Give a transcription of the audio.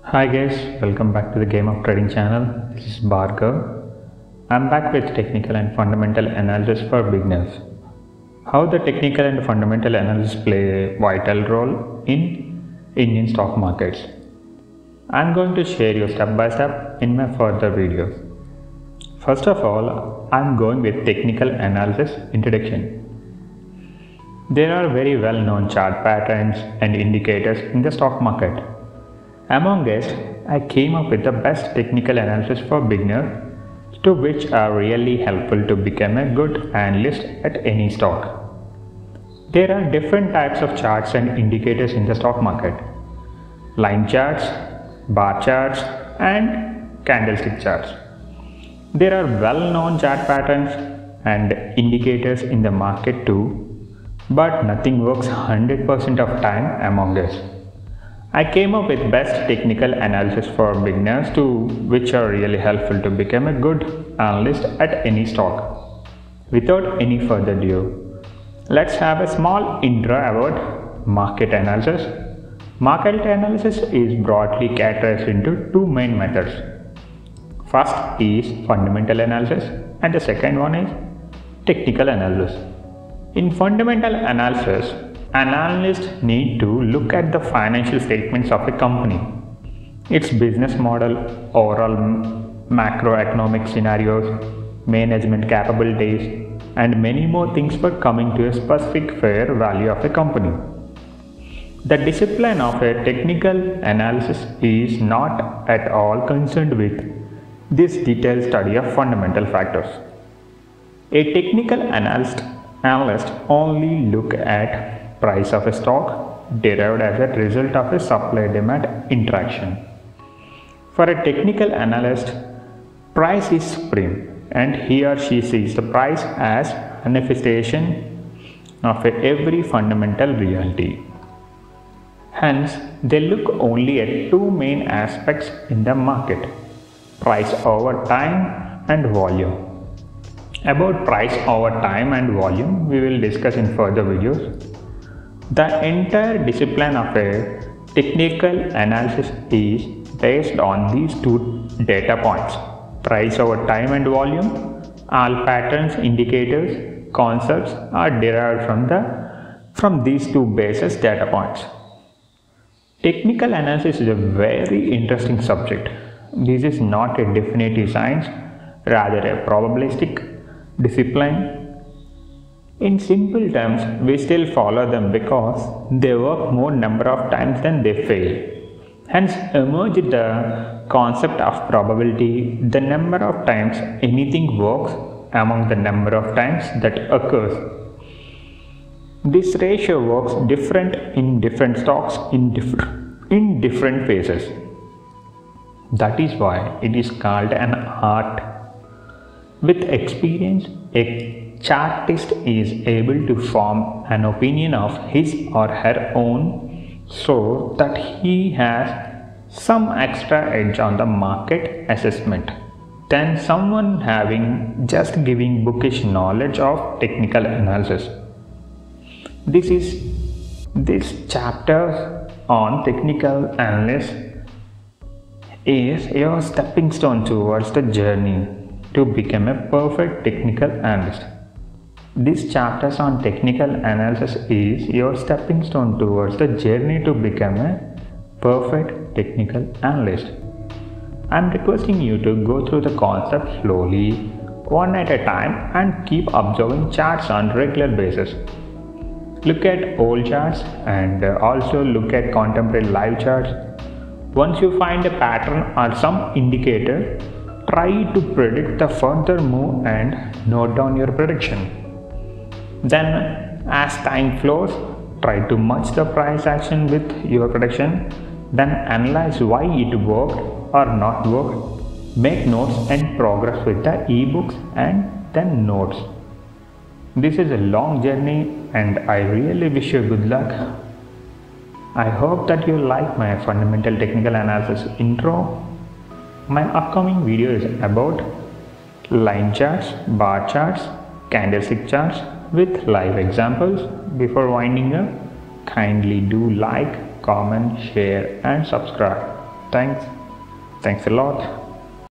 Hi guys, welcome back to the Game of Trading channel. This is Bhargav. I'm back with technical and fundamental analysis for beginners. How the technical and fundamental analysis play a vital role in Indian stock markets. I'm going to share you step by step in my further videos. First of all, I'm going with technical analysis introduction. There are very well known chart patterns and indicators in the stock market. Among this, I came up with the best technical analysis for beginners to which are really helpful to become a good analyst at any stock. There are different types of charts and indicators in the stock market: line charts, bar charts, and candlestick charts. There are well-known chart patterns and indicators in the market too, but nothing works 100% of time among us. I came up with best technical analysis for beginners to which are really helpful to become a good analyst at any stock. Without any further ado, let's have a small intro about market analysis. Market analysis is broadly categorized into two main methods. First is fundamental analysis and the second one is technical analysis. In fundamental analysis, analysts need to look at the financial statements of a company, its business model, overall macroeconomic scenarios, management capabilities, and many more things for coming to a specific fair value of a company. The discipline of a technical analysis is not at all concerned with this detailed study of fundamental factors. A technical analyst only look at price of a stock derived as a result of a supply-demand interaction. For a technical analyst, price is supreme, and he or she sees the price as a manifestation of every fundamental reality. Hence, they look only at two main aspects in the market: price over time and volume. About price over time and volume, we will discuss in further videos. The entire discipline of a technical analysis is based on these two data points: price over time and volume. All patterns, indicators, concepts are derived from these two basis data points. Technical analysis is a very interesting subject. This is not a definitive science, rather a probabilistic discipline. In simple terms, we still follow them because they work more number of times than they fail. Hence emerged the concept of probability, the number of times anything works among the number of times that occurs. This ratio works different in different stocks in different phases. That is why it is called an art. With experience, a chartist is able to form an opinion of his or her own so that he has some extra edge on the market assessment than someone having just giving bookish knowledge of technical analysis. This chapter on technical analysis is your stepping stone towards the journey to become a perfect technical analyst. These chapters on technical analysis is your stepping stone towards the journey to become a perfect technical analyst. I am requesting you to go through the concept slowly, one at a time, and keep observing charts on regular basis. Look at old charts and also look at contemporary live charts. Once you find a pattern or some indicator, try to predict the further move and note down your prediction. Then, as time flows, try to match the price action with your prediction. Then analyze why it worked or not worked. Make notes and progress with the ebooks and then notes. This is a long journey and I really wish you good luck. I hope that you like my fundamental technical analysis intro. My upcoming video is about line charts, bar charts, candlestick charts with live examples. Before winding up, kindly do like, comment, share and subscribe. Thanks a lot.